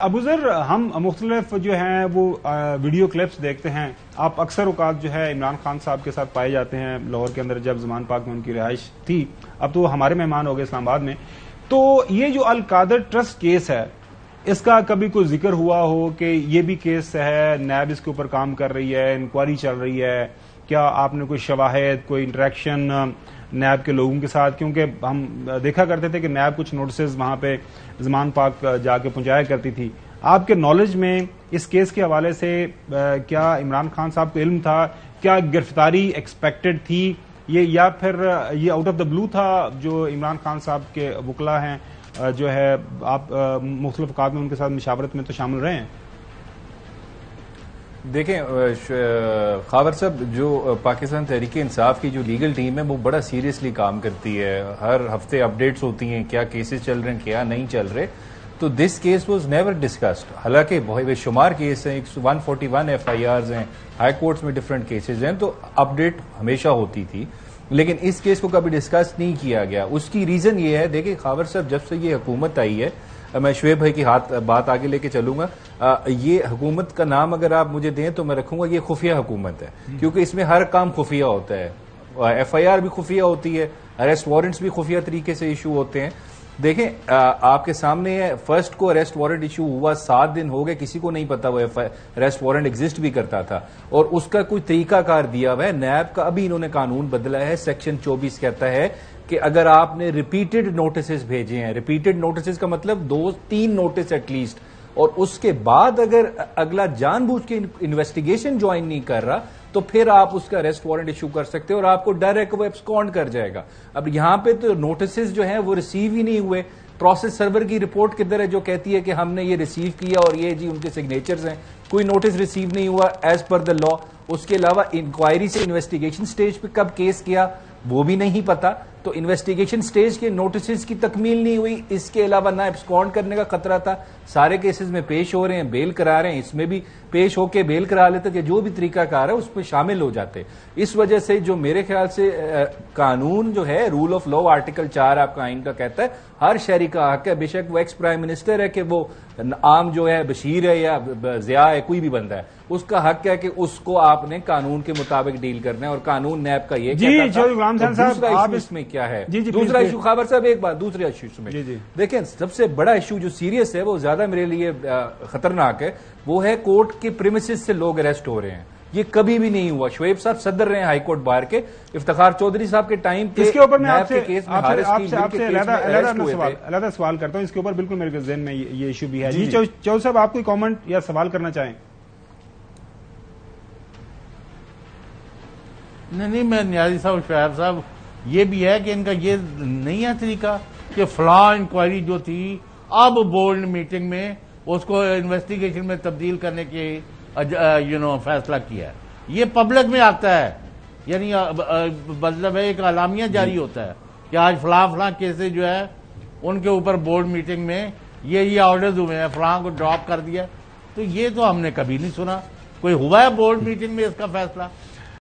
अबूजर, हम मुख्तलिफ जो हैं वो वीडियो क्लिप्स देखते हैं। आप अक्सर औकात जो है इमरान खान साहब के साथ पाए जाते हैं लाहौर के अंदर, जब ज़मान पाक में उनकी रिहाइश थी। अब तो हमारे मेहमान हो गए इस्लामाबाद में। तो ये जो अल कादर ट्रस्ट केस है, इसका कभी कोई जिक्र हुआ हो कि ये भी केस है, नैब इसके ऊपर काम कर रही है, इंक्वायरी चल रही है? क्या आपने कोई शवाहिद, कोई इंटरेक्शन नैब के लोगों के साथ? क्योंकि हम देखा करते थे कि नैब कुछ नोटिस वहां पे ज़मान पाक जाके पहुंचाया करती थी। आपके नॉलेज में इस केस के हवाले से क्या इमरान खान साहब को इल्म था? क्या गिरफ्तारी एक्सपेक्टेड थी ये, या फिर ये आउट ऑफ द ब्लू था? जो इमरान खान साहब के वकला हैं जो है, आप मुख्तलिफ औकात में उनके साथ मुशावरत में तो शामिल रहे हैं। देखें खावर साहब, जो पाकिस्तान तहरीक इंसाफ की जो लीगल टीम है वो बड़ा सीरियसली काम करती है। हर हफ्ते अपडेट्स होती हैं, क्या केसेस चल रहे हैं, क्या नहीं चल रहे। तो this case was never discussed. हालांकि बहुत बेशुमार केस हैं, 141 FIRs हैं, हाई कोर्ट्स में डिफरेंट केसेस हैं, तो अपडेट हमेशा होती थी। लेकिन इस केस को कभी डिस्कस नहीं किया गया। उसकी रीजन ये है, देखिए खावर साहब, जब से ये हुकूमत आई है, मैं शुएब भाई की बात आगे लेके चलूंगा। ये हुकूमत का नाम अगर आप मुझे दें तो मैं रखूंगा ये खुफिया हुकूमत है, क्योंकि इसमें हर काम खुफिया होता है। FIR भी खुफिया होती है, अरेस्ट वारंट्स भी खुफिया तरीके से इशू होते हैं। देखें आपके सामने है, फर्स्ट को अरेस्ट वारंट इशू हुआ, 7 दिन हो गए, किसी को नहीं पता वो अरेस्ट वारंट एग्जिस्ट भी करता था, और उसका कोई तरीकाकार दिया हुआ है। नैब का अभी इन्होंने कानून बदला है, सेक्शन 24 कहता है कि अगर आपने रिपीटेड नोटिस भेजे हैं, रिपीटेड नोटिस का मतलब 2-3 नोटिस एटलीस्ट, और उसके बाद अगर अगला जानबूझ के इन्वेस्टिगेशन ज्वाइन नहीं कर रहा, तो फिर आप उसका अरेस्ट वारंट इशू कर सकते हो और आपको डायरेक्ट वो एब्सकॉन्ड कर जाएगा। अब यहां पे तो नोटिस जो हैं वो रिसीव ही नहीं हुए। प्रोसेस सर्वर की रिपोर्ट किधर है जो कहती है कि हमने ये रिसीव किया और ये जी उनके सिग्नेचर्स हैं? कोई नोटिस रिसीव नहीं हुआ एज पर द लॉ। उसके अलावा इंक्वायरी से इन्वेस्टिगेशन स्टेज पे कब केस किया वो भी नहीं पता। तो इन्वेस्टिगेशन स्टेज के नोटिस की तकमील नहीं हुई। इसके अलावा ना एब्सकॉन्ड करने का खतरा था। सारे केसेस में पेश हो रहे हैं, बेल करा रहे हैं, इसमें भी पेश होके बेल करा लेते कि जो भी तरीकाकार है उसमें शामिल हो जाते। इस वजह से जो मेरे ख्याल से कानून जो है, रूल ऑफ लॉ आर्टिकल 4 आपका आइन का कहता है हर शहरी का हक है, बेशक वो एक्स प्राइम मिनिस्टर है कि वो आम जो है बशीर है या जिया है, कोई भी बंदा है, उसका हक है कि उसको आपने कानून के मुताबिक डील करना है। और कानून नैब का ये साहब इसमें क्या है? दूसरा इशू खाबर साहब, एक बात, दूसरे इशू में देखें, सबसे बड़ा इशू जो सीरियस है वो ज्यादा मेरे लिए खतरनाक है, वो है कोर्ट के प्रीमिसेस से लोग अरेस्ट हो रहे हैं। ये कभी भी नहीं हुआ। शुएब साहब सदर रहे हैं हाईकोर्ट बार के, इफ्तिखार चौधरी साहब के टाइम पे इसके ऊपर मैं आपसे अलग सवाल करता हूं। इसके ऊपर बिल्कुल मेरे जहन में ये इशू भी है। जी चौधरी साहब, आप कोई कमेंट या सवाल करना चाहें? नहीं, मैं न्याजी साहब, शुएब साहब, ये भी है कि इनका ये नहीं है तरीका कि फलां इंक्वायरी जो थी अब बोर्ड मीटिंग में उसको इन्वेस्टिगेशन में तब्दील करने के फैसला किया है। ये पब्लिक में आता है, यानी मतलब है एक अलामिया जारी होता है कि आज फलां केसेस जो है उनके ऊपर बोर्ड मीटिंग में ये ऑर्डर्स हुए हैं, फलां को ड्रॉप कर दिया। तो ये तो हमने कभी नहीं सुना। कोई हुआ है बोर्ड मीटिंग में इसका फैसला?